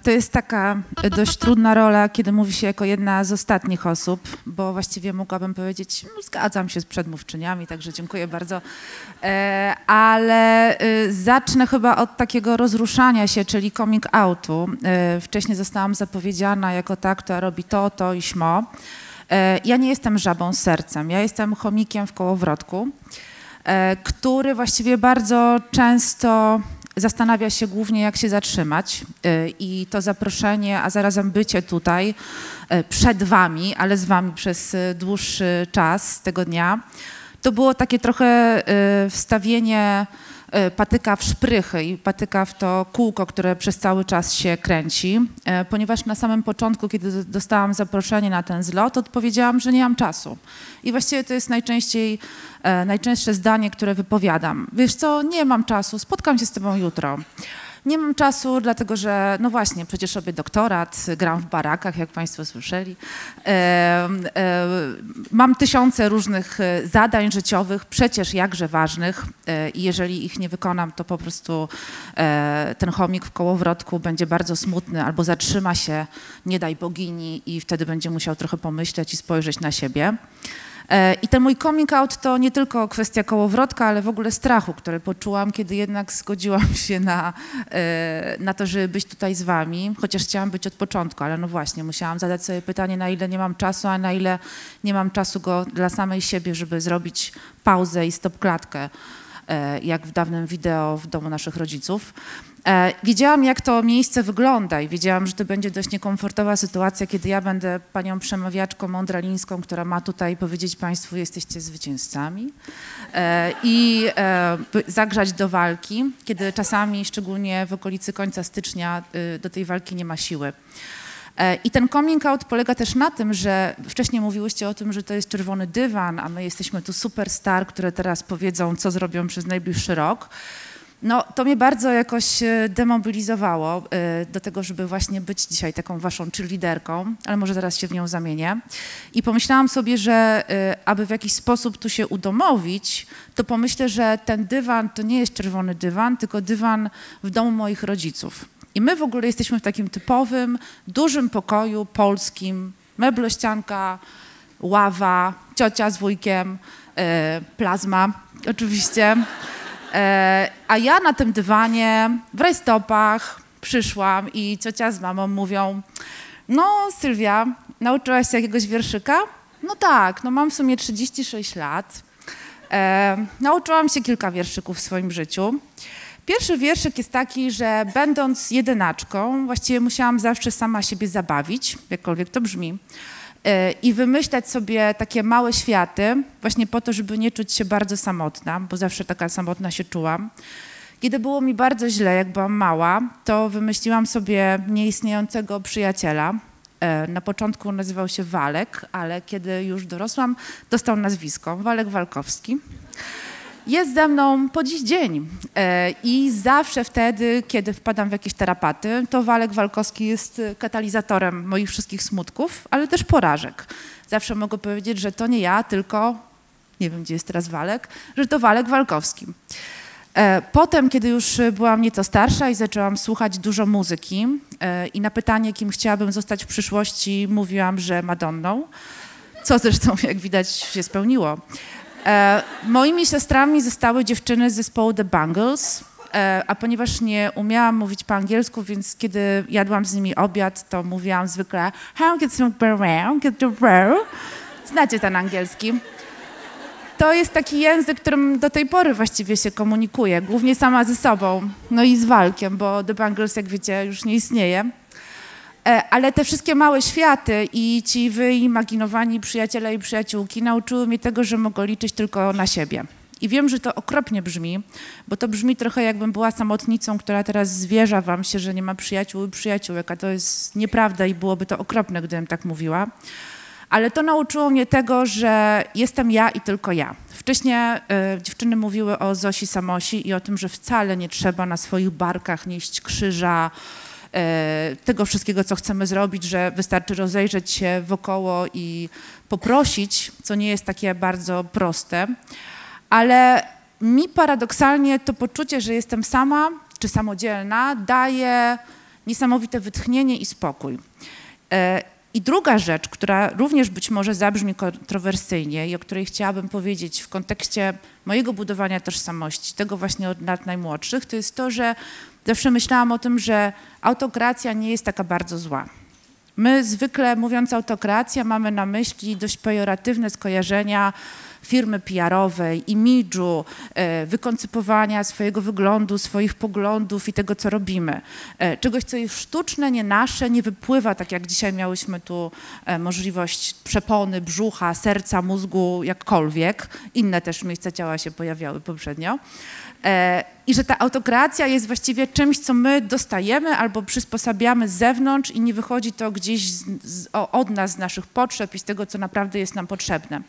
To jest taka dość trudna rola, kiedy mówi się jako jedna z ostatnich osób, bo właściwie mogłabym powiedzieć, no, zgadzam się z przedmówczyniami, także dziękuję bardzo. Ale zacznę chyba od takiego rozruszania się, czyli coming outu. Wcześniej zostałam zapowiedziana jako ta, która robi to i śmo. Ja nie jestem żabą z sercem, ja jestem chomikiem w kołowrotku, który właściwie bardzo często zastanawia się głównie, jak się zatrzymać, i to zaproszenie, a zarazem bycie tutaj przed wami, ale z wami przez dłuższy czas tego dnia, to było takie trochę wstawienie patyka w szprychy i patyka w to kółko, które przez cały czas się kręci, ponieważ na samym początku, kiedy dostałam zaproszenie na ten zlot, odpowiedziałam, że nie mam czasu. I właściwie to jest najczęstsze zdanie, które wypowiadam. Wiesz co, nie mam czasu, spotkam się z tobą jutro. Nie mam czasu, dlatego że, no właśnie, przecież robię doktorat, gram w barakach, jak państwo słyszeli. Mam tysiące różnych zadań życiowych, przecież jakże ważnych, i jeżeli ich nie wykonam, to po prostu ten chomik w kołowrotku będzie bardzo smutny albo zatrzyma się, nie daj bogini, i wtedy będzie musiał trochę pomyśleć i spojrzeć na siebie. I ten mój coming out to nie tylko kwestia kołowrotka, ale w ogóle strachu, który poczułam, kiedy jednak zgodziłam się na to, żeby być tutaj z wami, chociaż chciałam być od początku, ale no właśnie, musiałam zadać sobie pytanie, na ile nie mam czasu, a na ile nie mam czasu go dla samej siebie, żeby zrobić pauzę i stopklatkę, jak w dawnym wideo w domu naszych rodziców. Wiedziałam, jak to miejsce wygląda i wiedziałam, że to będzie dość niekomfortowa sytuacja, kiedy ja będę panią przemawiaczką mądralińską, która ma tutaj powiedzieć państwu, jesteście zwycięzcami, i zagrzać do walki, kiedy czasami, szczególnie w okolicy końca stycznia, do tej walki nie ma siły. I ten coming out polega też na tym, że wcześniej mówiłyście o tym, że to jest czerwony dywan, a my jesteśmy tu superstar, które teraz powiedzą, co zrobią przez najbliższy rok. No, to mnie bardzo jakoś demobilizowało do tego, żeby właśnie być dzisiaj taką waszą cheerleaderką, ale może zaraz się w nią zamienię. I pomyślałam sobie, że aby w jakiś sposób tu się udomowić, to pomyślę, że ten dywan to nie jest czerwony dywan, tylko dywan w domu moich rodziców. I my w ogóle jesteśmy w takim typowym, dużym pokoju polskim, meblościanka, ława, ciocia z wujkiem, plazma oczywiście. A ja na tym dywanie w rajstopach przyszłam i ciocia z mamą mówią, no Sylwia, nauczyłaś się jakiegoś wierszyka? No tak, no mam w sumie 36 lat. Nauczyłam się kilka wierszyków w swoim życiu. Pierwszy wierszyk jest taki, że będąc jedynaczką, właściwie musiałam zawsze sama siebie zabawić, jakkolwiek to brzmi, i wymyślać sobie takie małe światy, właśnie po to, żeby nie czuć się bardzo samotna, bo zawsze taka samotna się czułam. Kiedy było mi bardzo źle, jak byłam mała, to wymyśliłam sobie nieistniejącego przyjaciela. Na początku nazywał się Walek, ale kiedy już dorosłam, dostał nazwisko Walek Walkowski. Jest ze mną po dziś dzień i zawsze wtedy, kiedy wpadam w jakieś tarapaty, to Walek Walkowski jest katalizatorem moich wszystkich smutków, ale też porażek. Zawsze mogę powiedzieć, że to nie ja, tylko, nie wiem gdzie jest teraz Walek, że to Walek Walkowski. Potem, kiedy już byłam nieco starsza i zaczęłam słuchać dużo muzyki i na pytanie, kim chciałabym zostać w przyszłości, mówiłam, że Madonną, co zresztą, jak widać, się spełniło. Moimi siostrami zostały dziewczyny z zespołu The Bangles, a ponieważ nie umiałam mówić po angielsku, więc kiedy jadłam z nimi obiad, to mówiłam zwykle znacie ten angielski. To jest taki język, którym do tej pory właściwie się komunikuję, głównie sama ze sobą, no i z Walkiem, bo The Bangles, jak wiecie, już nie istnieje. Ale te wszystkie małe światy i ci wyimaginowani przyjaciele i przyjaciółki nauczyły mnie tego, że mogę liczyć tylko na siebie. I wiem, że to okropnie brzmi, bo to brzmi trochę jakbym była samotnicą, która teraz zwierza wam się, że nie ma przyjaciół i przyjaciółek, a to jest nieprawda i byłoby to okropne, gdybym tak mówiła. Ale to nauczyło mnie tego, że jestem ja i tylko ja. Wcześniej dziewczyny mówiły o Zosi Samosi i o tym, że wcale nie trzeba na swoich barkach nieść krzyża, tego wszystkiego, co chcemy zrobić, że wystarczy rozejrzeć się wokoło i poprosić, co nie jest takie bardzo proste. Ale mi paradoksalnie to poczucie, że jestem sama czy samodzielna, daje niesamowite wytchnienie i spokój. I druga rzecz, która również być może zabrzmi kontrowersyjnie i o której chciałabym powiedzieć w kontekście mojego budowania tożsamości, tego właśnie od lat najmłodszych, to jest to, że zawsze myślałam o tym, że autokracja nie jest taka bardzo zła. My zwykle, mówiąc autokracja, mamy na myśli dość pejoratywne skojarzenia firmy PR-owej, imidżu, wykoncypowania swojego wyglądu, swoich poglądów i tego, co robimy. Czegoś, co jest sztuczne, nie nasze, nie wypływa, tak jak dzisiaj miałyśmy tu możliwość przepony, brzucha, serca, mózgu, jakkolwiek. Inne też miejsca ciała się pojawiały poprzednio. I że ta autokracja jest właściwie czymś, co my dostajemy albo przysposabiamy z zewnątrz i nie wychodzi to gdzieś od nas, z naszych potrzeb i z tego, co naprawdę jest nam potrzebne.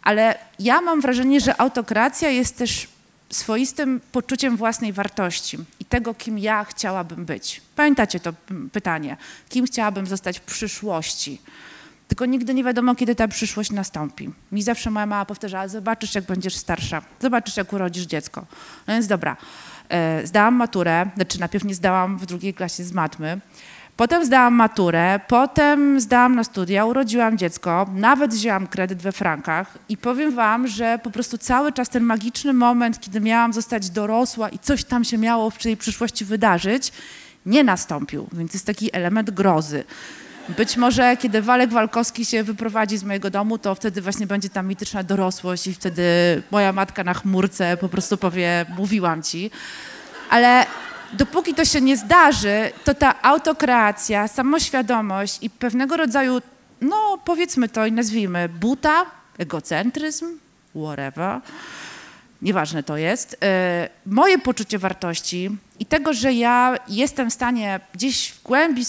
Ale ja mam wrażenie, że autokracja jest też swoistym poczuciem własnej wartości i tego, kim ja chciałabym być. Pamiętacie to pytanie, kim chciałabym zostać w przyszłości? Tylko nigdy nie wiadomo, kiedy ta przyszłość nastąpi. Mi zawsze moja mama powtarzała, zobaczysz, jak będziesz starsza, zobaczysz, jak urodzisz dziecko. No więc dobra, zdałam maturę, znaczy najpierw nie zdałam w drugiej klasie z matmy, potem zdałam maturę, potem zdałam na studia, urodziłam dziecko, nawet wzięłam kredyt we frankach i powiem wam, że po prostu cały czas ten magiczny moment, kiedy miałam zostać dorosła i coś tam się miało w tej przyszłości wydarzyć, nie nastąpił, więc jest taki element grozy. Być może kiedy Walek Walkowski się wyprowadzi z mojego domu, to wtedy właśnie będzie ta mityczna dorosłość i wtedy moja matka na chmurce po prostu powie, mówiłam ci. Ale dopóki to się nie zdarzy, to ta autokreacja, samoświadomość i pewnego rodzaju, no powiedzmy to i nazwijmy, buta, egocentryzm, whatever, nieważne to jest, moje poczucie wartości i tego, że ja jestem w stanie gdzieś w głębi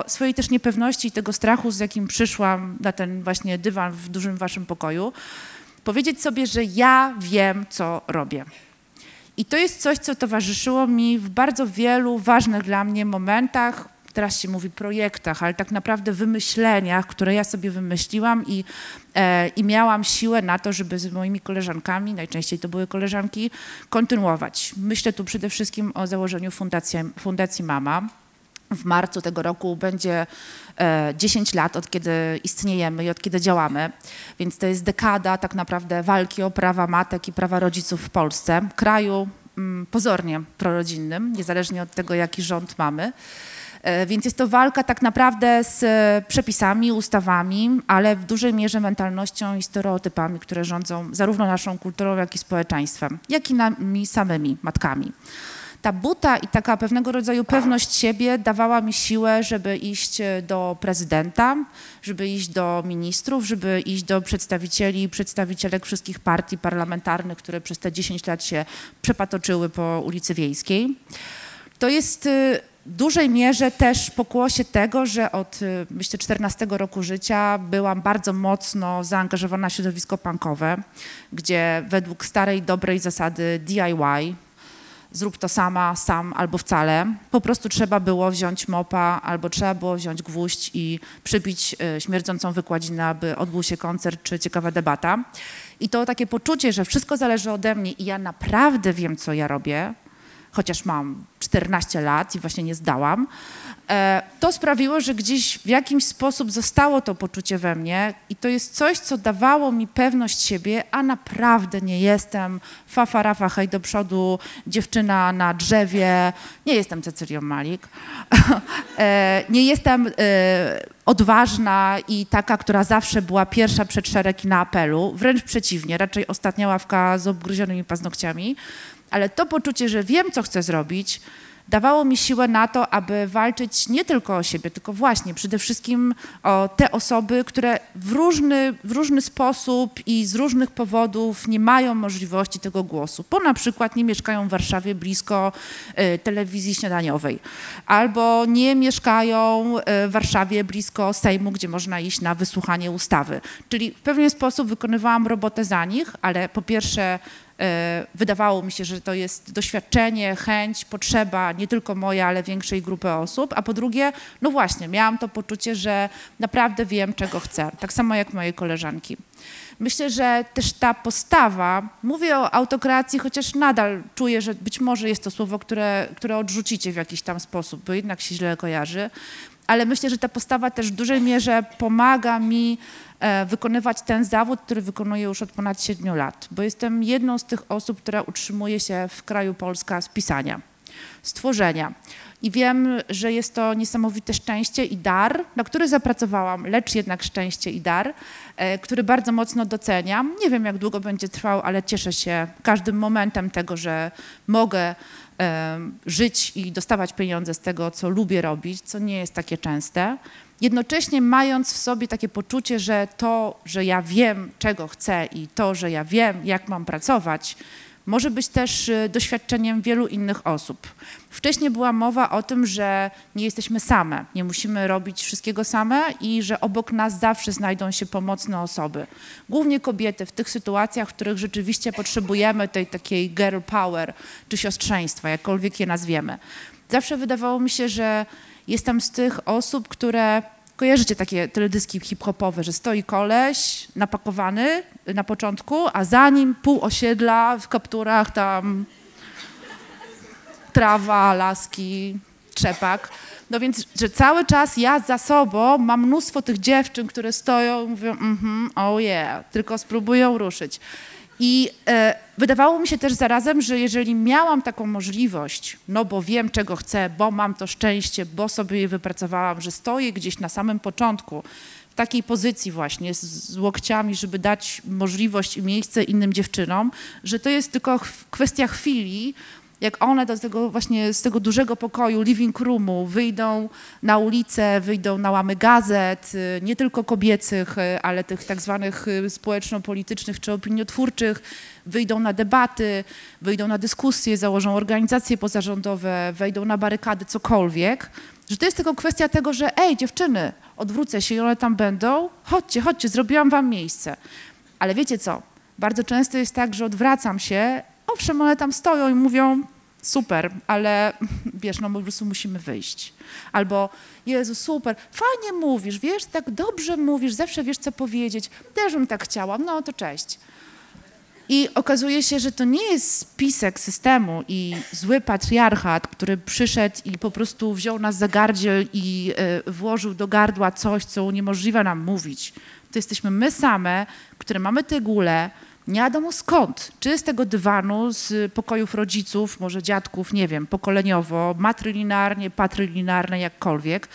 swojej też niepewności i tego strachu, z jakim przyszłam na ten właśnie dywan w dużym waszym pokoju, powiedzieć sobie, że ja wiem, co robię. I to jest coś, co towarzyszyło mi w bardzo wielu ważnych dla mnie momentach, teraz się mówi projektach, ale tak naprawdę wymyśleniach, które ja sobie wymyśliłam i miałam siłę na to, żeby z moimi koleżankami, najczęściej to były koleżanki, kontynuować. Myślę tu przede wszystkim o założeniu Fundacji Mama. W marcu tego roku będzie 10 lat, od kiedy istniejemy i od kiedy działamy, więc to jest dekada tak naprawdę walki o prawa matek i prawa rodziców w Polsce, kraju pozornie prorodzinnym, niezależnie od tego, jaki rząd mamy. Więc jest to walka tak naprawdę z przepisami, ustawami, ale w dużej mierze mentalnością i stereotypami, które rządzą zarówno naszą kulturą, jak i społeczeństwem, jak i nami samymi, matkami. Ta buta i taka pewnego rodzaju pewność siebie dawała mi siłę, żeby iść do prezydenta, żeby iść do ministrów, żeby iść do przedstawicieli i przedstawicielek wszystkich partii parlamentarnych, które przez te 10 lat się przepatoczyły po ulicy Wiejskiej. To jest w dużej mierze też pokłosie tego, że od myślę 14 roku życia byłam bardzo mocno zaangażowana w środowisko punkowe, gdzie według starej, dobrej zasady DIY, zrób to sama, sam albo wcale, po prostu trzeba było wziąć mopa albo trzeba było wziąć gwóźdź i przybić śmierdzącą wykładzinę, aby odbył się koncert czy ciekawa debata. I to takie poczucie, że wszystko zależy ode mnie i ja naprawdę wiem, co ja robię, chociaż mam 14 lat i właśnie nie zdałam, to sprawiło, że gdzieś w jakimś sposób zostało to poczucie we mnie i to jest coś, co dawało mi pewność siebie, a naprawdę nie jestem fafa, rafa, hej do przodu, dziewczyna na drzewie, nie jestem Cecylią Malik, nie jestem odważna i taka, która zawsze była pierwsza przed szereg i na apelu, wręcz przeciwnie, raczej ostatnia ławka z obgryzionymi paznokciami, ale to poczucie, że wiem, co chcę zrobić, dawało mi siłę na to, aby walczyć nie tylko o siebie, tylko właśnie przede wszystkim o te osoby, które w różny sposób i z różnych powodów nie mają możliwości tego głosu, bo na przykład nie mieszkają w Warszawie blisko telewizji śniadaniowej, albo nie mieszkają w Warszawie blisko Sejmu, gdzie można iść na wysłuchanie ustawy. Czyli w pewien sposób wykonywałam robotę za nich, ale po pierwsze wydawało mi się, że to jest doświadczenie, chęć, potrzeba nie tylko moja, ale większej grupy osób, a po drugie, no właśnie, miałam to poczucie, że naprawdę wiem, czego chcę, tak samo jak moje koleżanki. Myślę, że też ta postawa, mówię o autokracji, chociaż nadal czuję, że być może jest to słowo, które odrzucicie w jakiś tam sposób, bo jednak się źle kojarzy, ale myślę, że ta postawa też w dużej mierze pomaga mi wykonywać ten zawód, który wykonuję już od ponad 7 lat, bo jestem jedną z tych osób, która utrzymuje się w kraju Polska z pisania, z tworzenia. I wiem, że jest to niesamowite szczęście i dar, na który zapracowałam, lecz jednak szczęście i dar, który bardzo mocno doceniam. Nie wiem, jak długo będzie trwał, ale cieszę się każdym momentem tego, że mogę żyć i dostawać pieniądze z tego, co lubię robić, co nie jest takie częste. Jednocześnie mając w sobie takie poczucie, że to, że ja wiem, czego chcę i to, że ja wiem, jak mam pracować, może być też doświadczeniem wielu innych osób. Wcześniej była mowa o tym, że nie jesteśmy same, nie musimy robić wszystkiego same i że obok nas zawsze znajdą się pomocne osoby. Głównie kobiety w tych sytuacjach, w których rzeczywiście potrzebujemy tej takiej girl power czy siostrzeństwa, jakkolwiek je nazwiemy. Zawsze wydawało mi się, że jestem z tych osób, które... Kojarzycie takie teledyski hip-hopowe, że stoi koleś napakowany na początku, a za nim pół osiedla w kapturach, tam trawa, laski, trzepak. No więc, że cały czas ja za sobą mam mnóstwo tych dziewczyn, które stoją i mówią oh yeah, tylko spróbują ruszyć. I wydawało mi się też zarazem, że jeżeli miałam taką możliwość, no bo wiem, czego chcę, bo mam to szczęście, bo sobie je wypracowałam, że stoję gdzieś na samym początku w takiej pozycji właśnie z łokciami, żeby dać możliwość i miejsce innym dziewczynom, że to jest tylko kwestia chwili, jak one do tego właśnie z tego dużego pokoju, living roomu wyjdą na ulicę, wyjdą na łamy gazet, nie tylko kobiecych, ale tych tak zwanych społeczno-politycznych czy opiniotwórczych, wyjdą na debaty, wyjdą na dyskusje, założą organizacje pozarządowe, wejdą na barykady, cokolwiek, że to jest tylko kwestia tego, że ej dziewczyny, odwrócę się i one tam będą, chodźcie, chodźcie, zrobiłam wam miejsce. Ale wiecie co, bardzo często jest tak, że odwracam się, owszem, one tam stoją i mówią, super, ale wiesz, no po prostu musimy wyjść. Albo, Jezu, super, fajnie mówisz, wiesz, tak dobrze mówisz, zawsze wiesz, co powiedzieć, też bym tak chciała, no to cześć. I okazuje się, że to nie jest spisek systemu i zły patriarchat, który przyszedł i po prostu wziął nas za gardziel i włożył do gardła coś, co uniemożliwia nam mówić. To jesteśmy my same, które mamy tę gulę, nie wiadomo skąd, czy z tego dywanu, z pokojów rodziców, może dziadków, nie wiem, pokoleniowo, matrylinarnie, patrylinarnie, jakkolwiek,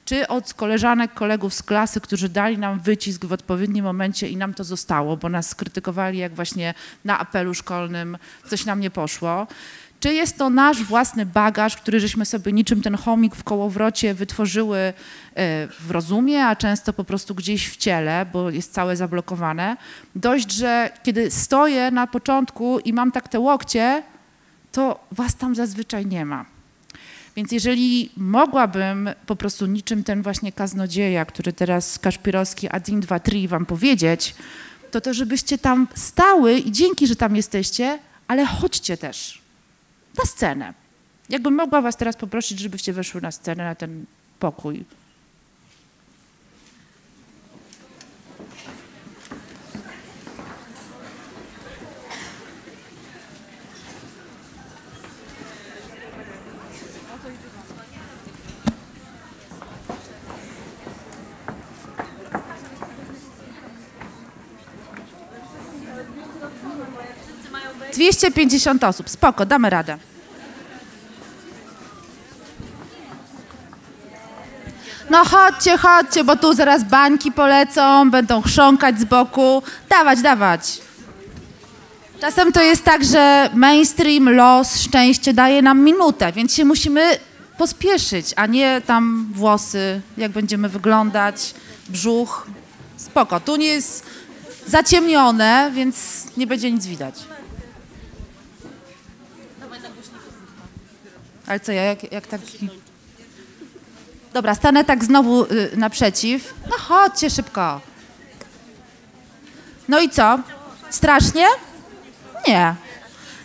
czy od koleżanek, kolegów z klasy, którzy dali nam wycisk w odpowiednim momencie i nam to zostało, bo nas skrytykowali, jak właśnie na apelu szkolnym coś nam nie poszło. Czy jest to nasz własny bagaż, który żeśmy sobie niczym ten chomik w kołowrocie wytworzyły w rozumie, a często po prostu gdzieś w ciele, bo jest całe zablokowane. Dość, że kiedy stoję na początku i mam tak te łokcie, to was tam zazwyczaj nie ma. Więc jeżeli mogłabym po prostu niczym ten właśnie kaznodzieja, który teraz Kaszpirowski, Adin 2, 3 wam powiedzieć, to żebyście tam stały i dzięki, że tam jesteście, ale chodźcie też na scenę. Jakbym mogła was teraz poprosić, żebyście weszły na scenę, na ten pokój. Mają 250 osób, spoko, damy radę. No chodźcie, chodźcie, bo tu zaraz bańki polecą, będą chrząkać z boku. Dawać, dawać. Czasem to jest tak, że mainstream, los, szczęście daje nam minutę, więc się musimy pospieszyć, a nie tam włosy, jak będziemy wyglądać, brzuch. Spoko, tu nie jest zaciemnione, więc nie będzie nic widać. Ale co, jak taki... Dobra, stanę tak znowu naprzeciw. No chodźcie szybko. No i co? Strasznie? Nie.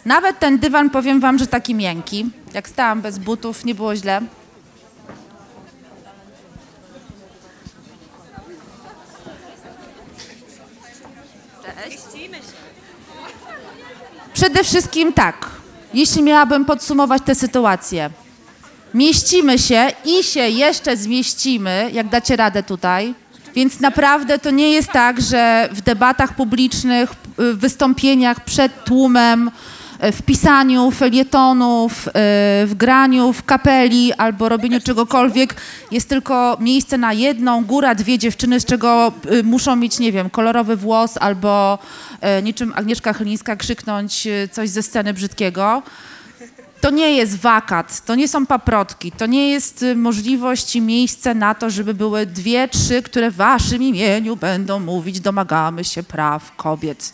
Nawet ten dywan, powiem wam, że taki miękki. Jak stałam bez butów, nie było źle. Przede wszystkim tak, jeśli miałabym podsumować tę sytuację. Mieścimy się i się jeszcze zmieścimy, jak dacie radę tutaj. Więc naprawdę to nie jest tak, że w debatach publicznych, w wystąpieniach przed tłumem, w pisaniu felietonów, w graniu w kapeli albo robieniu czegokolwiek jest tylko miejsce na jedną, góra, dwie dziewczyny, z czego muszą mieć, nie wiem, kolorowy włos albo niczym Agnieszka Chylińska krzyknąć coś ze sceny brzydkiego. To nie jest wakat, to nie są paprotki, to nie jest możliwość i miejsce na to, żeby były dwie, trzy, które w waszym imieniu będą mówić, domagamy się praw kobiet.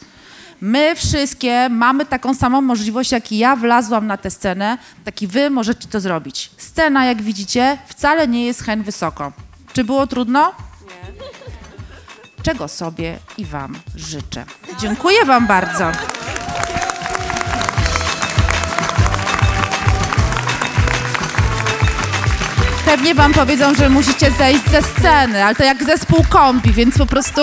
My wszystkie mamy taką samą możliwość, jak i ja wlazłam na tę scenę, tak i wy możecie to zrobić. Scena, jak widzicie, wcale nie jest hen wysoko. Czy było trudno? Nie. Czego sobie i wam życzę. Dziękuję wam bardzo. Pewnie wam powiedzą, że musicie zejść ze sceny, ale to jak zespół kombi, więc po prostu...